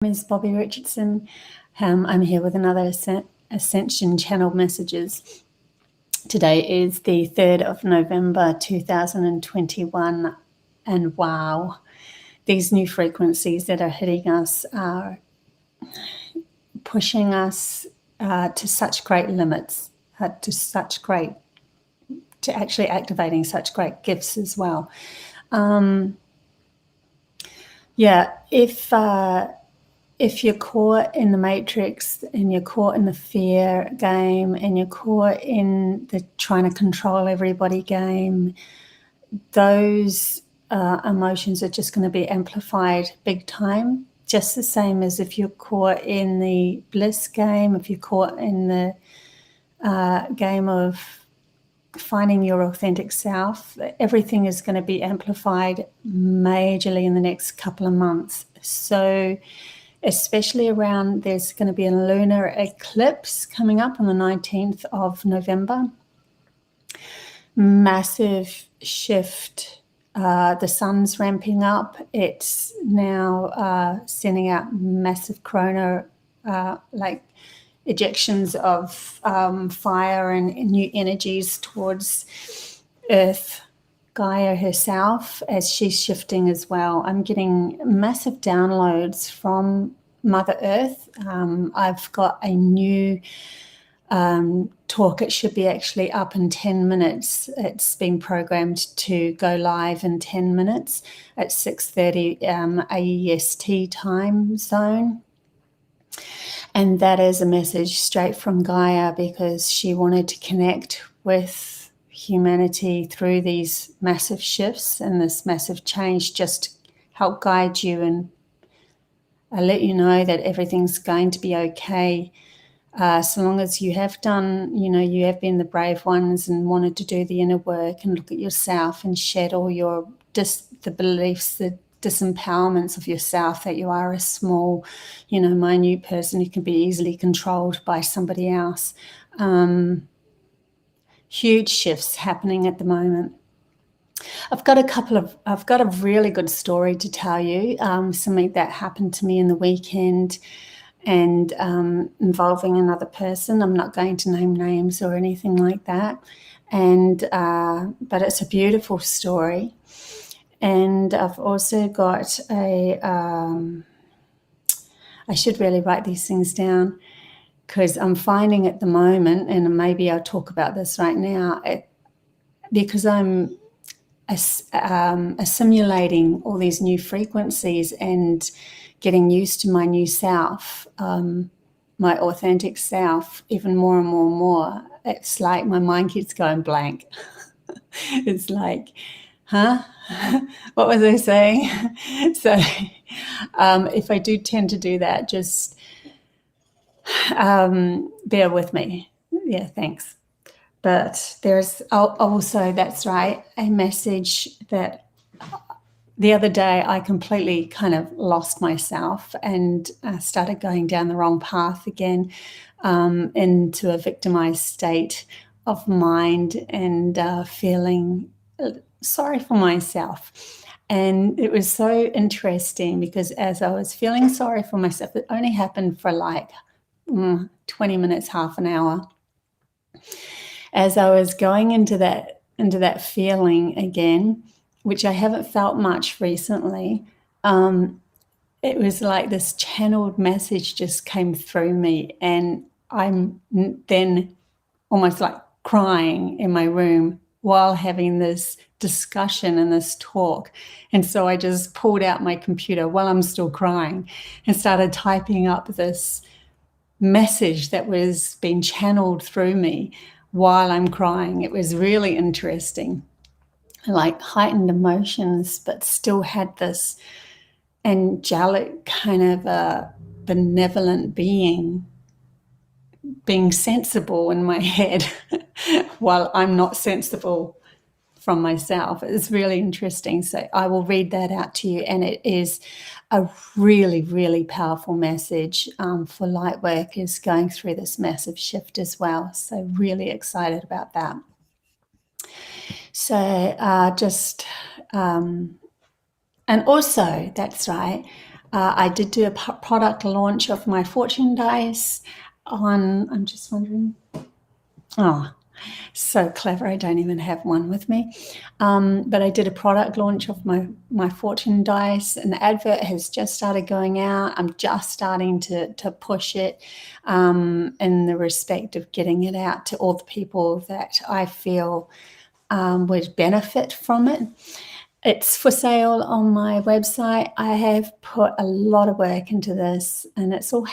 name is Bobbie Richardson. I'm here with another Ascension channel messages. Today is the 3rd of November 2021, and wow, these new frequencies that are hitting us are pushing us to such great limits, to actually activating such great gifts as well. If you're caught in the matrix and you're caught in the fear game and you're caught in the trying to control everybody game, those emotions are just going to be amplified big time, just the same as if you're caught in the bliss game, if you're caught in the game of finding your authentic self. Everything is going to be amplified majorly in the next couple of months. So especially around, there's going to be a lunar eclipse coming up on the 19th of November. Massive shift. The sun's ramping up. It's now sending out massive corona, like ejections of fire and new energies towards Earth, Gaia herself, as she's shifting as well. I'm getting massive downloads from Mother Earth. I've got a new talk. It should be actually up in 10 minutes. It's been programmed to go live in 10 minutes at 6:30 AEST time zone. And that is a message straight from Gaia, because she wanted to connect with humanity through these massive shifts and this massive change, just help guide you and let you know that everything's going to be okay. So long as you have done, you have been the brave ones and wanted to do the inner work and look at yourself and shed all your the beliefs, the disempowerments of yourself, that you are a small, minute person who can be easily controlled by somebody else. Huge shifts happening at the moment. I've got a really good story to tell you, something that happened to me in the weekend, and involving another person. I'm not going to name names or anything like that, but it's a beautiful story. And I've also got I should really write these things down, because I'm finding at the moment, and maybe I'll talk about this right now, because I'm assimilating all these new frequencies and getting used to my new self, my authentic self, even more and more and more. It's like my mind keeps going blank. It's like, huh? What was I saying? So if I do tend to do that, just bear with me. Yeah, thanks. But there's also, that's right, a message that the other day I completely kind of lost myself and started going down the wrong path again, into a victimized state of mind and feeling sorry for myself. And it was so interesting, because as I was feeling sorry for myself, it only happened for like 20 minutes, half an hour. As I was going into that feeling again, which I haven't felt much recently, it was like this channeled message just came through me, and I'm then almost like crying in my room while having this discussion and this talk. And so I just pulled out my computer while I'm still crying and started typing up this message that was being channeled through me while I'm crying. It was really interesting, like heightened emotions, but still had this angelic kind of a benevolent being sensible in my head while I'm not sensible from myself. It's really interesting. So I will read that out to you, and it is a really, really powerful message for Lightworkers going through this massive shift as well. So really excited about that. So and also, that's right, I did do a product launch of my fortune dice on, I'm just wondering, oh, so clever, I don't even have one with me. But I did a product launch of my fortune dice, and the advert has just started going out. I'm just starting to push it in the respect of getting it out to all the people that I feel would benefit from it. It's for sale on my website. I have put a lot of work into this, and it's all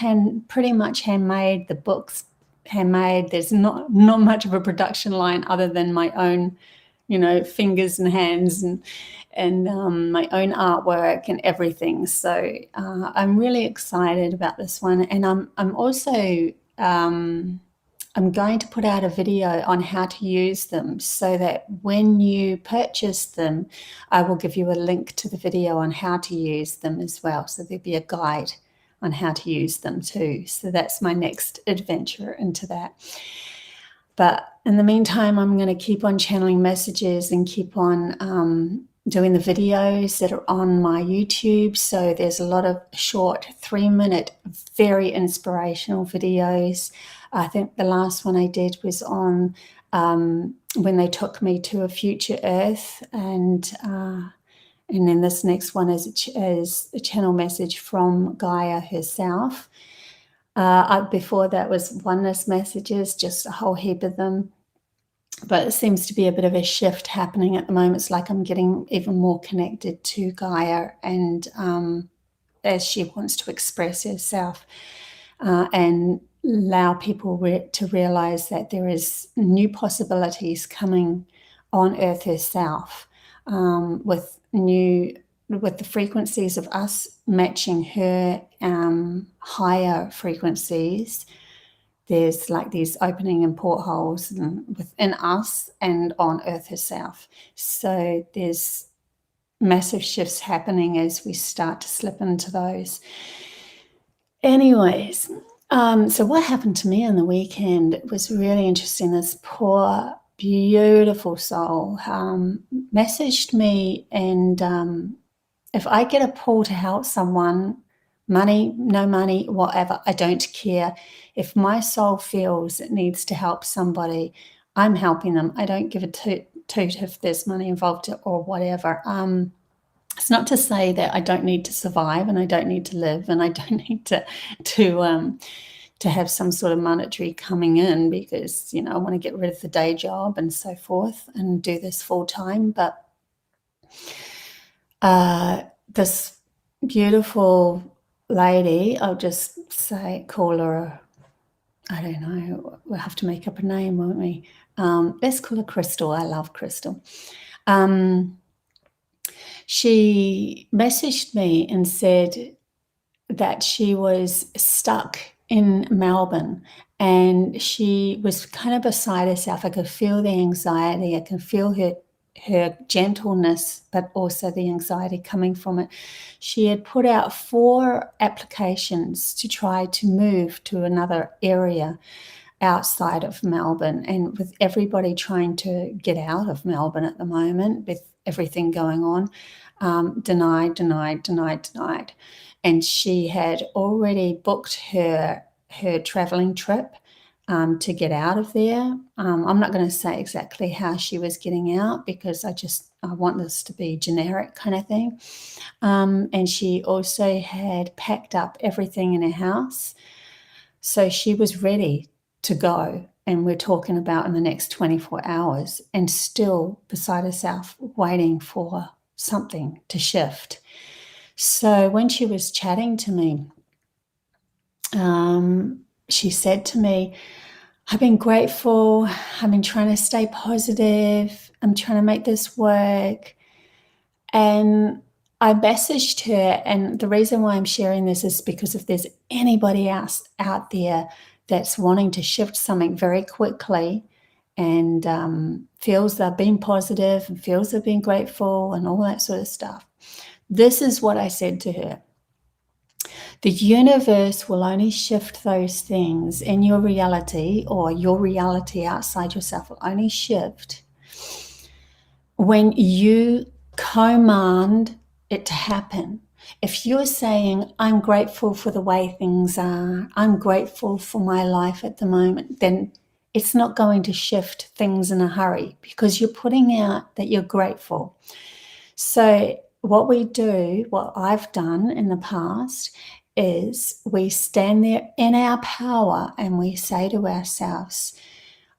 pretty much handmade. The book's handmade. There's not much of a production line other than my own, fingers and hands and my own artwork and everything. So I'm really excited about this one, and I'm also I'm going to put out a video on how to use them, so that when you purchase them, I will give you a link to the video on how to use them as well. So there'll be a guide on how to use them too. So that's my next adventure into that. But in the meantime, I'm going to keep on channeling messages and keep on doing the videos that are on my YouTube. So there's a lot of short 3-minute, very inspirational videos. I think the last one I did was on when they took me to a future Earth, and then this next one is a channel message from Gaia herself. Before that was oneness messages, just a whole heap of them. But it seems to be a bit of a shift happening at the moment. It's like I'm getting even more connected to Gaia, and as she wants to express herself and allow people to realize that there is new possibilities coming on Earth herself, with the frequencies of us matching her higher frequencies. There's like these opening and portholes within us and on Earth herself. So there's massive shifts happening as we start to slip into those. Anyways, so what happened to me on the weekend, it was really interesting. This poor, beautiful soul messaged me, and if I get a pull to help someone, money, no money, whatever, I don't care. If my soul feels it needs to help somebody, I'm helping them. I don't give a toot if there's money involved or whatever. It's not to say that I don't need to survive, and I don't need to live, and I don't need to have some sort of monetary coming in, because I want to get rid of the day job and so forth and do this full time. But this beautiful lady, I'll just call her, I don't know, we'll have to make up a name, won't we? Let's call her Crystal. I love Crystal. She messaged me and said that she was stuck in Melbourne, and she was kind of beside herself. I could feel the anxiety. I can feel her gentleness, but also the anxiety coming from it. She had put out 4 applications to try to move to another area outside of Melbourne, and with everybody trying to get out of Melbourne at the moment, with everything going on, denied. And she had already booked her traveling trip to get out of there. I'm not going to say exactly how she was getting out, because I want this to be generic kind of thing. And she also had packed up everything in her house. So she was ready to go. And we're talking about in the next 24 hours, and still beside herself, waiting for something to shift. So when she was chatting to me, she said to me, I've been grateful. I've been trying to stay positive. I'm trying to make this work. And I messaged her, and the reason why I'm sharing this is because if there's anybody else out there that's wanting to shift something very quickly, and feels they're being positive and feels they're being grateful and all that sort of stuff, this is what I said to her. The universe will only shift those things in your reality, or your reality outside yourself will only shift when you command it to happen. If you're saying, I'm grateful for the way things are, I'm grateful for my life at the moment, then it's not going to shift things in a hurry because you're putting out that you're grateful. So what we do, what I've done in the past, is we stand there in our power and we say to ourselves,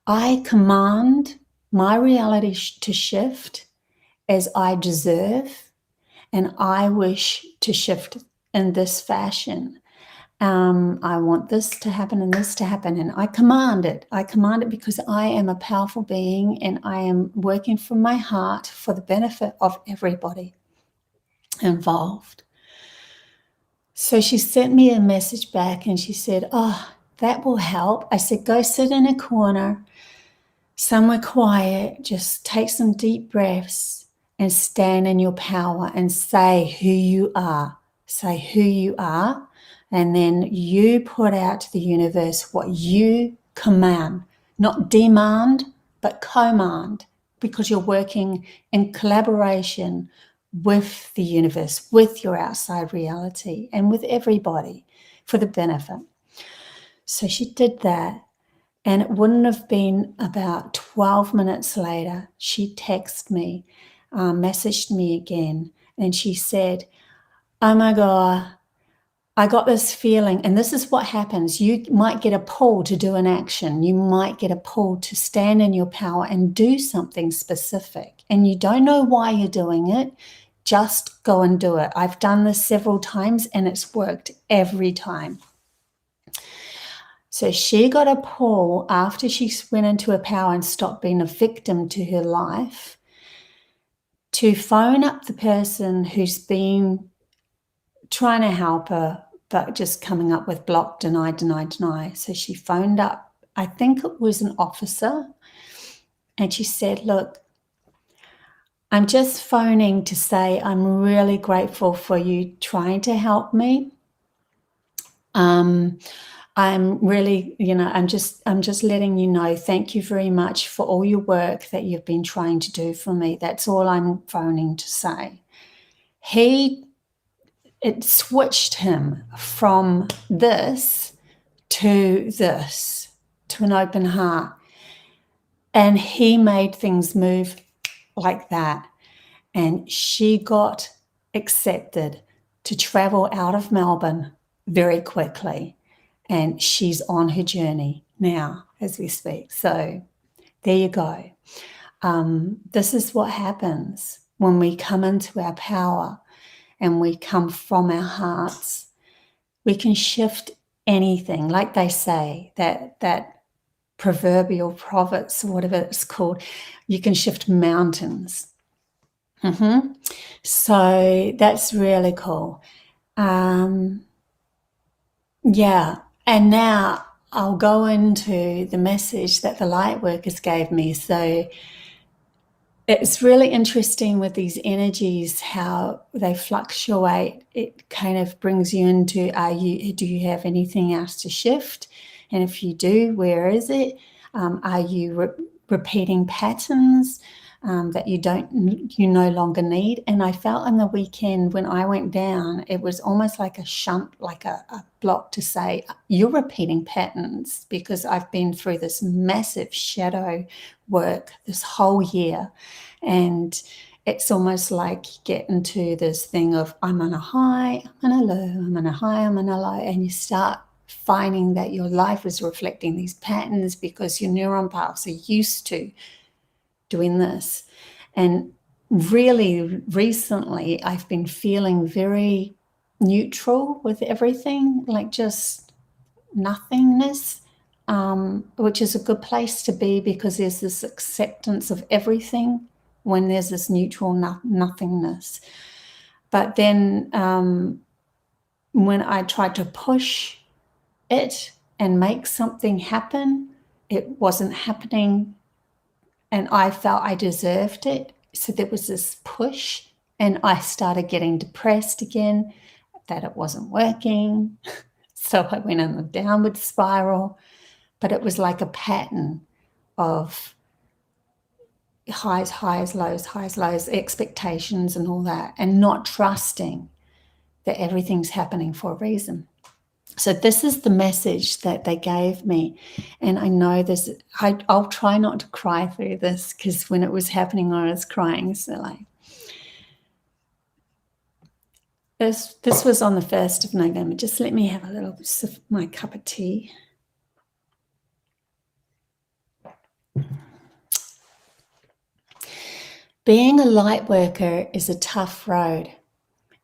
I command my reality to shift as I deserve, and I wish to shift in this fashion. I want this to happen and this to happen, and I command it. I command it because I am a powerful being and I am working from my heart for the benefit of everybody involved. So she sent me a message back and she said, oh, that will help. I said, go sit in a corner, somewhere quiet, just take some deep breaths and stand in your power and say who you are. Say who you are, and then you put out to the universe what you command, not demand, but command, because you're working in collaboration with the universe, with your outside reality, and with everybody for the benefit. So she did that. And it wouldn't have been about 12 minutes later, she texted me, messaged me again, and she said, oh my God, I got this feeling, and this is what happens. You might get a pull to do an action. You might get a pull to stand in your power and do something specific, and you don't know why you're doing it. Just go and do it. I've done this several times, and it's worked every time. So she got a pull after she went into her power and stopped being a victim to her life to phone up the person who's been trying to help her, but just coming up with block, deny, deny, deny. So she phoned up, I think it was an officer, and she said, look, I'm just phoning to say I'm really grateful for you trying to help me. I'm really, I'm just letting you know, thank you very much for all your work that you've been trying to do for me. That's all I'm phoning to say. It switched him from this to an open heart. And he made things move like that. And she got accepted to travel out of Melbourne very quickly. And she's on her journey now as we speak. So there you go. This is what happens when we come into our power and we come from our hearts. We can shift anything, like they say, that proverbial prophets or whatever it's called. You can shift mountains. So that's really cool. Yeah. And now I'll go into the message that the Lightworkers gave me. So it's really interesting with these energies, how they fluctuate. It kind of brings you into, do you have anything else to shift? And if you do, where is it? Are you repeating patterns that you no longer need? And I felt on the weekend when I went down, it was almost like a shunt, like a block to say, you're repeating patterns, because I've been through this massive shadow work this whole year. And it's almost like you get into this thing of, I'm on a high, I'm on a low, I'm on a high, I'm on a low, and you start finding that your life is reflecting these patterns because your neuron paths are used to doing this. And really recently I've been feeling very neutral with everything, like just nothingness, which is a good place to be, because there's this acceptance of everything when there's this neutral nothingness. But then when I tried to push it and make something happen, it wasn't happening, and I felt I deserved it. So there was this push, and I started getting depressed again that it wasn't working. So I went on a downward spiral, but it was like a pattern of highs, lows, expectations and all that, and not trusting that everything's happening for a reason. So this is the message that they gave me. And I know this, I'll try not to cry through this, because when it was happening, I was crying. So like, this was on the 1st of November. Just let me have a little sip of my cup of tea. Being a light worker is a tough road.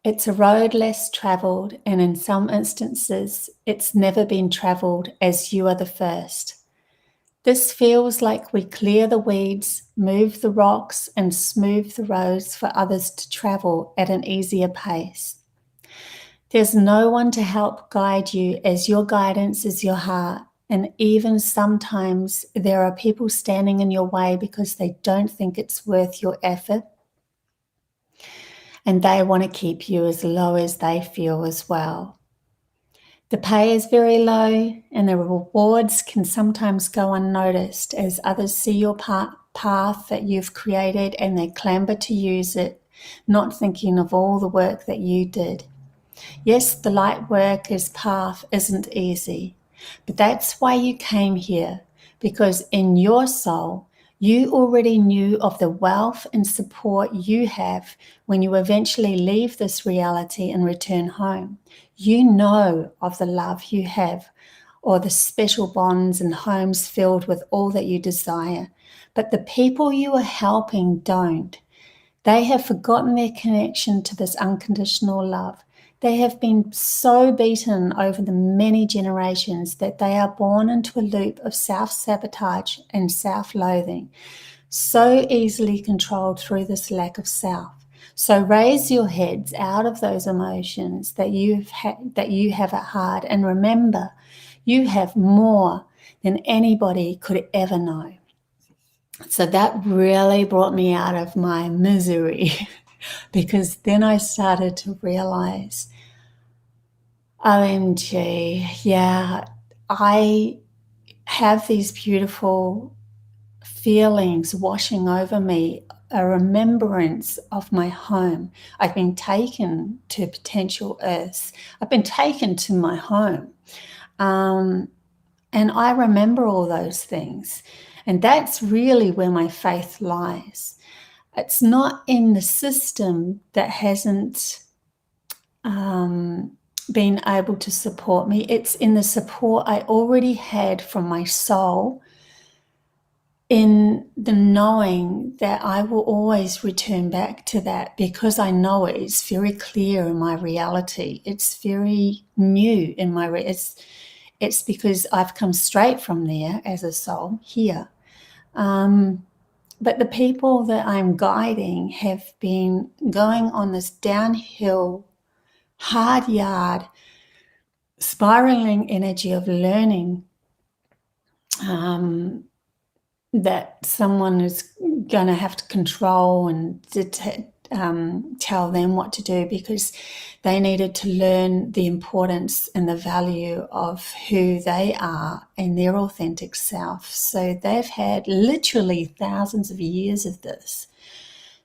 It's a road less traveled, and in some instances, it's never been traveled, as you are the first. This feels like we clear the weeds, move the rocks, and smooth the roads for others to travel at an easier pace. There's no one to help guide you, as your guidance is your heart, and even sometimes there are people standing in your way because they don't think it's worth your effort, and they want to keep you as low as they feel as well. The pay is very low, and the rewards can sometimes go unnoticed as others see your path that you've created and they clamber to use it, not thinking of all the work that you did. Yes, the light worker's path isn't easy, but that's why you came here, because in your soul, you already knew of the wealth and support you have when you eventually leave this reality and return home. You know of the love you have, or the special bonds and homes filled with all that you desire. But the people you are helping don't. They have forgotten their connection to this unconditional love. They have been so beaten over the many generations that they are born into a loop of self-sabotage and self-loathing, so easily controlled through this lack of self. So raise your heads out of those emotions that you have at heart, and remember, you have more than anybody could ever know. So that really brought me out of my misery because then I started to realize, OMG, yeah, I have these beautiful feelings washing over me, a remembrance of my home. I've been taken to potential Earths. I've been taken to my home. And I remember all those things. And that's really where my faith lies. It's not in the system that hasn't been able to support me. It's in the support I already had from my soul, in the knowing that I will always return back to that, because I know it's very clear in my reality. It's very new in my it's because I've come straight from there as a soul here. But the people that I'm guiding have been going on this downhill, hard yard, spiraling energy of learning that someone is going to have to control and tell them what to do, because they needed to learn the importance and the value of who they are and their authentic self. So they've had literally thousands of years of this.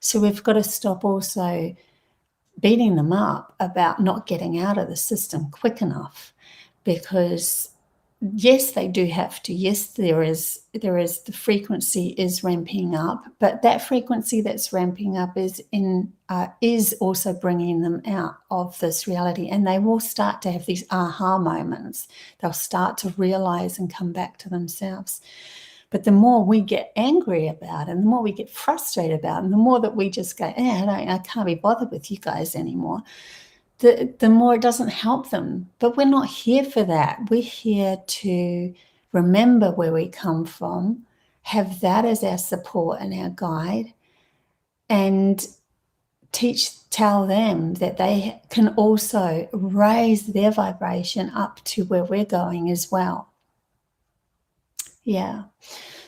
So we've got to stop also beating them up about not getting out of the system quick enough, because yes, they do have to. Yes, there is the frequency is ramping up, but that frequency that's ramping up is also bringing them out of this reality, and they will start to have these aha moments. They'll start to realize and come back to themselves. But the more we get angry about it, and the more we get frustrated about it, and the more that we just go, I can't be bothered with you guys anymore, the more it doesn't help them. But we're not here for that. We're here to remember where we come from, have that as our support and our guide, and tell them that they can also raise their vibration up to where we're going as well. Yeah.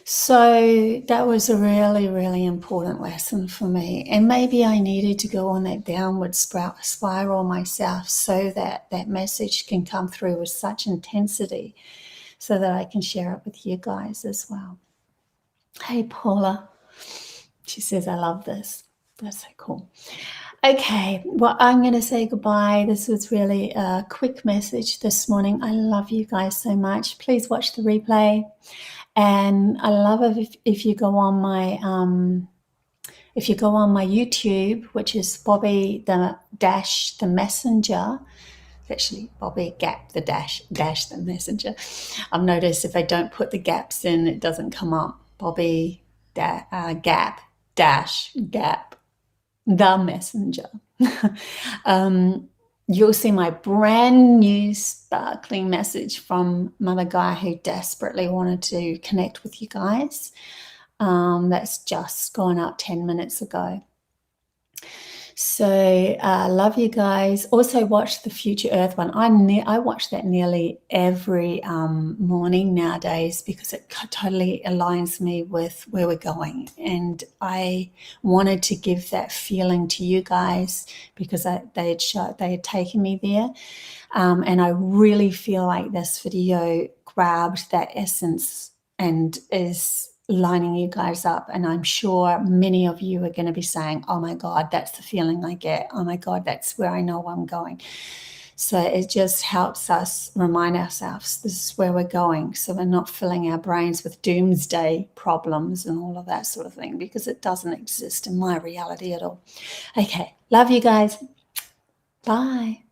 So that was a really, really important lesson for me. And maybe I needed to go on that downward spiral myself, so that that message can come through with such intensity, so that I can share it with you guys as well. Hey, Paula. She says, I love this. That's so cool. Okay, well, I'm going to say goodbye. This was really a quick message this morning. I love you guys so much. Please watch the replay. And I love it if you go on my YouTube, which is Bobbie the Messenger. It's actually Bobbie Gap the dash the Messenger. I've noticed if I don't put the gaps in, it doesn't come up. Bobbie Gap the Messenger. You'll see my brand new sparkling message from Mother Gaia, who desperately wanted to connect with you guys. That's just gone up 10 minutes ago. So love you guys. Also watch the Future Earth one. I watch that nearly every morning nowadays because it totally aligns me with where we're going. And I wanted to give that feeling to you guys because they had taken me there. And I really feel like this video grabbed that essence and is lining you guys up, and I'm sure many of you are going to be saying, oh my God, that's the feeling I get. Oh my God, that's where I know I'm going. So it just helps us remind ourselves this is where we're going, so we're not filling our brains with doomsday problems and all of that sort of thing, because it doesn't exist in my reality at all. Okay, love you guys. Bye.